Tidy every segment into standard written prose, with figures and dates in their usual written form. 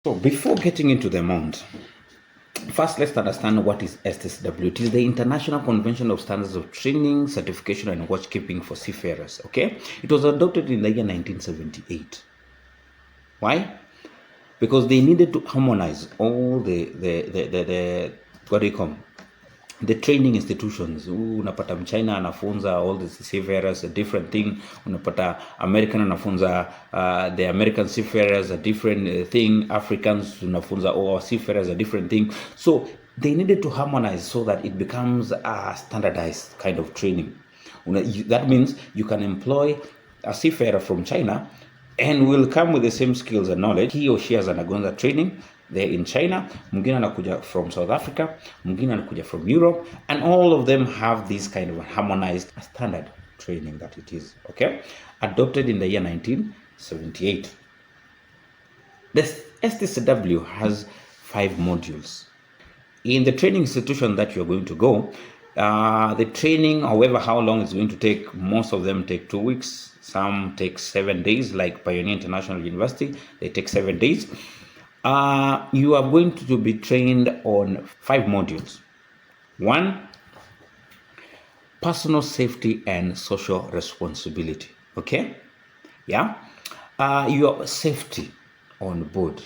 So before getting into the amount, first let's understand what is STCW. It is the International Convention of Standards of Training, Certification and Watchkeeping for Seafarers. Okay, it was adopted in the year 1978. Why? Because they needed to harmonize all the what do you call the training institutions. Unapata mchina anafunza all the seafarers a different thing, unapata American anafunza the American seafarers a different thing, Africans unafunza all seafarers a different thing. So they needed to harmonize so that it becomes a standardized kind of training. That means you can employ a seafarer from China and will come with the same skills and knowledge. He or she has undergone training there in China, mwingine anakuja from South Africa, mwingine anakuja from Europe, and all of them have this kind of harmonized standard training that it is, okay? Adopted in the year 1978. The STCW has 5 modules. In the training institution that you're going to go, the training, however, how long it's going to take, most of them take 2 weeks. Some take 7 days, like Pioneer International University, they take 7 days. You are going to be trained on 5 modules. 1, personal safety and social responsibility. Okay? Yeah? Your safety on board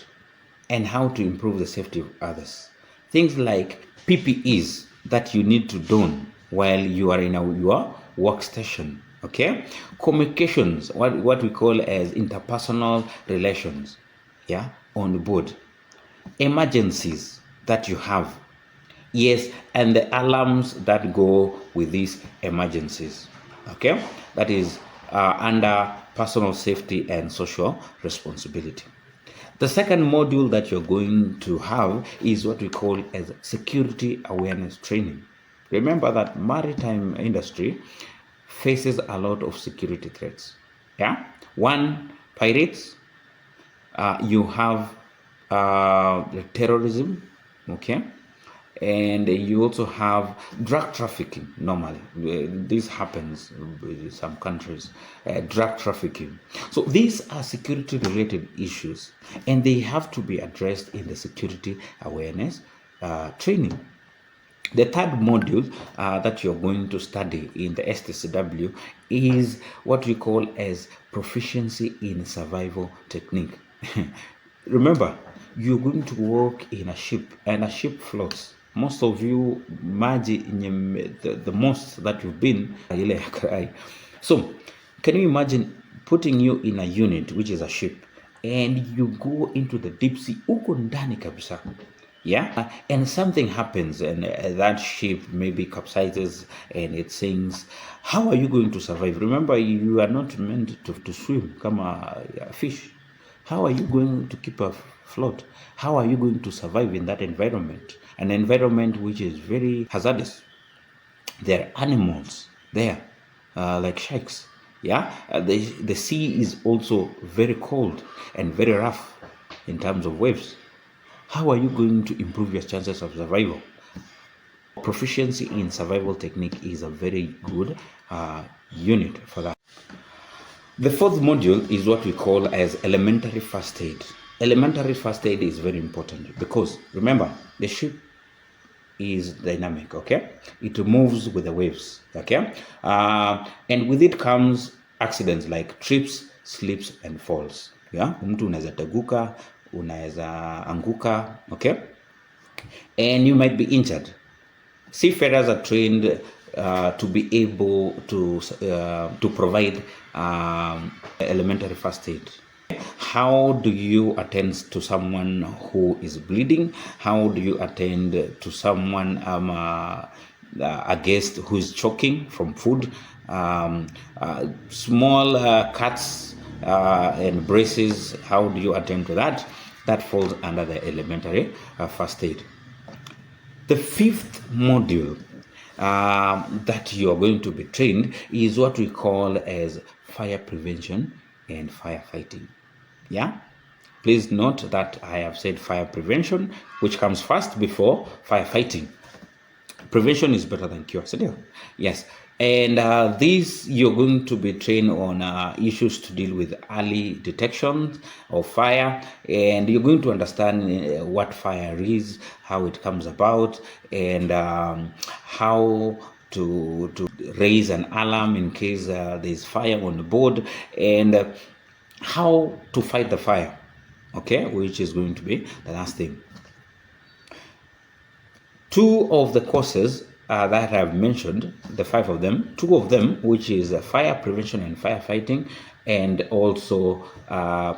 and how to improve the safety of others. Things like PPEs that you need to don while you are in your workstation. Okay, communications, what we call as interpersonal relations, yeah, on board. Emergencies that you have, yes, and the alarms that go with these emergencies. Okay, that is under personal safety and social responsibility. The second module that you're going to have is what we call as security awareness training. Remember that maritime industry faces a lot of security threats. Yeah, 1, pirates. You have terrorism. Okay, and you also have drug trafficking. Normally, this happens in some countries. Drug trafficking. So these are security-related issues, and they have to be addressed in the security awareness training. The third module that you're going to study in the STCW is what we call as proficiency in survival technique. Remember, you're going to work in a ship, and a ship floats. Most of you, the most that you've been, so can you imagine putting you in a unit, which is a ship, and you go into the deep sea, uko ndani kabisa. Yeah, and something happens, and that ship maybe capsizes and it sinks. How are you going to survive? Remember, you are not meant to swim, come a fish. How are you going to keep afloat? How are you going to survive in that environment? An environment which is very hazardous. There are animals there, like sharks. Yeah, the sea is also very cold and very rough in terms of waves. How are you going to improve your chances of survival? Proficiency in survival technique is a very good unit for that. The fourth module is what we call as elementary first aid. Elementary first aid is very important because remember, the ship is dynamic, okay? It moves with the waves, okay? And with it comes accidents like trips, slips, and falls. Yeah, mtu unaweza teguka, unaweza anguka, okay? And you might be injured. Seafarers are trained to be able to provide elementary first aid. How do you attend to someone who is bleeding? How do you attend to someone, a guest who is choking from food? Small cuts and braces, how do you attend to that? That falls under the elementary first aid. The fifth module that you are going to be trained is what we call as fire prevention and firefighting. Yeah, please note that I have said fire prevention, which comes first before firefighting. Prevention is better than cure. So yes, And this, you're going to be trained on issues to deal with early detection of fire, and you're going to understand what fire is, how it comes about, and how to raise an alarm in case there's fire on the board, and how to fight the fire, okay, which is going to be the last thing. Two of the courses that I've mentioned, the 5 of them, 2 of them, which is fire prevention and firefighting, and also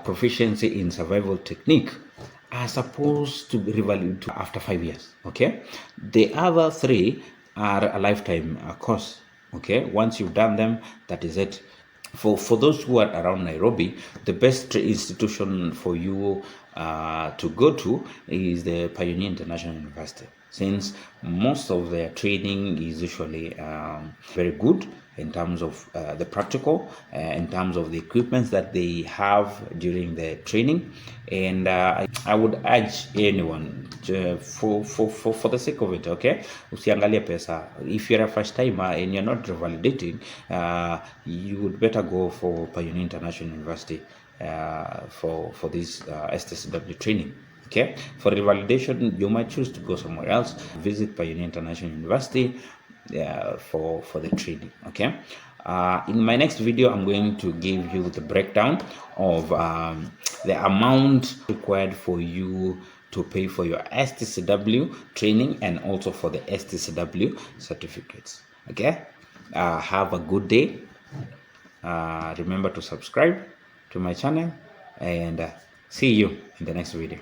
proficiency in survival technique, are supposed to be revalued after 5 years. Okay, the other 3 are a lifetime course. Okay, once you've done them, that is it. For those who are around Nairobi, the best institution for you to go to is the Pioneer International University, since most of their training is usually very good in terms of the practical, in terms of the equipment that they have during the training. And I would urge anyone for the sake of it, okay, usiangalie pesa. If you're a first timer and you're not revalidating, you would better go for Pioneer International University for this STCW training. Okay, for revalidation, you might choose to go somewhere else. Visit Pioneer International University for the training. Okay, in my next video, I'm going to give you the breakdown of the amount required for you to pay for your STCW training and also for the STCW certificates. Okay, have a good day. Remember to subscribe to my channel, and see you in the next video.